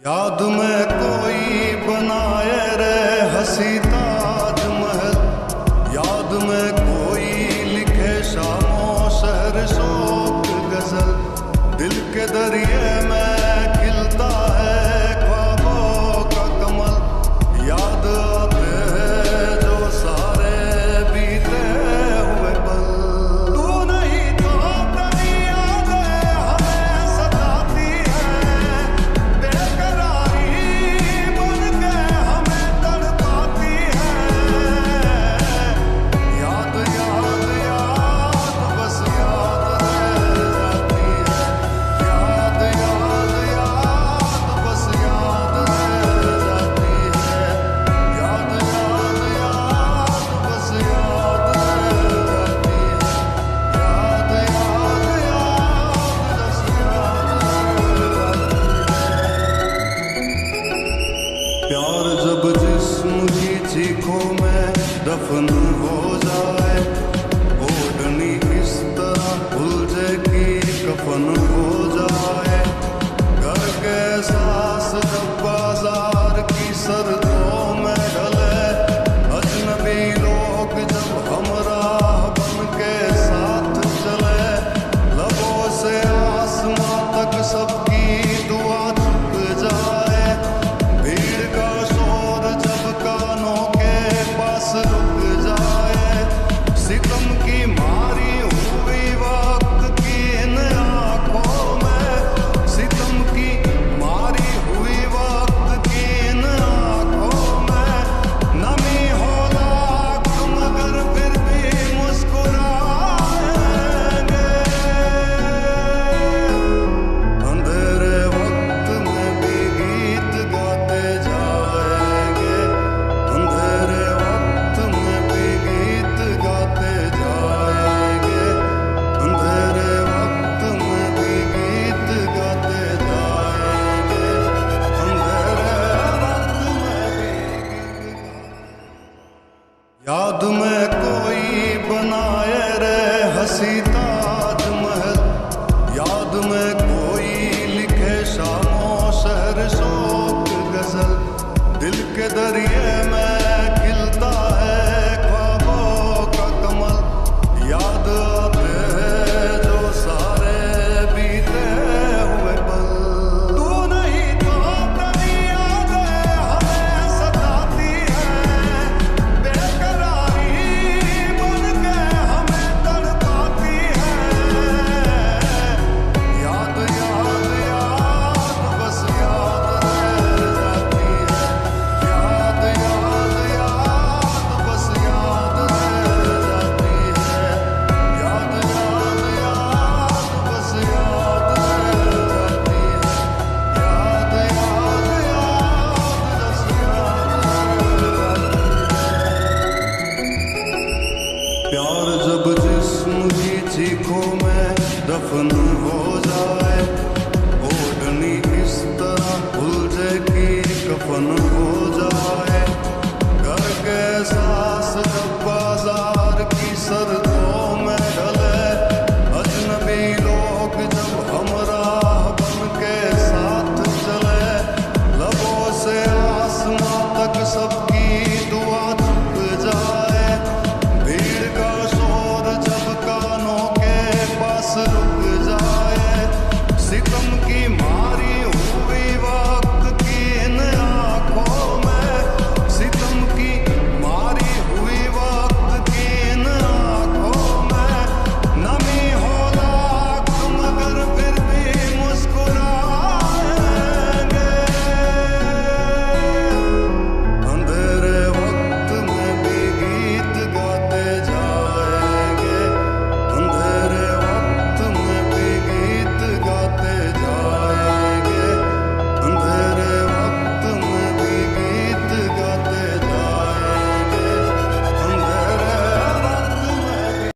याद में कोई बनाए रे हंसी ताजमहल, याद में कोई लिखे शामों शहर शोक गजल, दिल के दरिए में खिलता है ख्वाबों का कमल, याद आते हैं जो सारे बीते हुए पल। तू नहीं तो तेरी यादें हमें सताती है, बेकरारी बन के हमें तड़पाती है। याद याद याद बस याद रह जाती है, याद याद याद बस याद रह जाती है, याद याद याद बस याद रह जाती है, याद याद याद बस याद रह जाती है। प्यार जब जिस्म की चीखों में दफन हो जाए, ओढ़नी इस तरह उलझे कि कफन हो जाए, घर के एहसास जब बाजार की सर्दियों में ढले, अजनबी लोग जब हमराह बन के साथ चले, लबों से आसमां तक सबकी दुआ छुप जाए, भीड़ का शोर जब कानों के पास रुक जाए, सितम की मारी हुई वक्त की इन आंखों में, सितम की मारी हुई वक्त की इन आंखों में, नमी हो लाख मगर फिर भी मुस्कुराएंगे। अंधेरे वक्त में भी गीत गाते जाएंगे, अंधेरे वक्त में भी गीत गाते जाएंगे, अंधेरे वक्त में भी गीत गाते जाएंगे, अंधेरे वक्त में भी याद में कोई बनाए रे हंसी ताजमहल, याद में कोई लिखे शामों शहर शोक गजल, दिल के दरिए में खिलता है ख्वाबों का कमल, याद आते हैं जो सारे बीते हुए पल। तू नहीं तो तेरी यादें हमें सताती है, बेकरारी बन के हमें तड़पाती है। याद याद याद बस याद रह जाती है, याद याद याद बस याद रह जाती है, याद याद याद बस याद रह जाती है, याद याद याद बस याद रह जाती है। प्यार जब जिस्म की चीखों में दफन हो जाए, ओढ़नी इस तरह उलझे कि कफन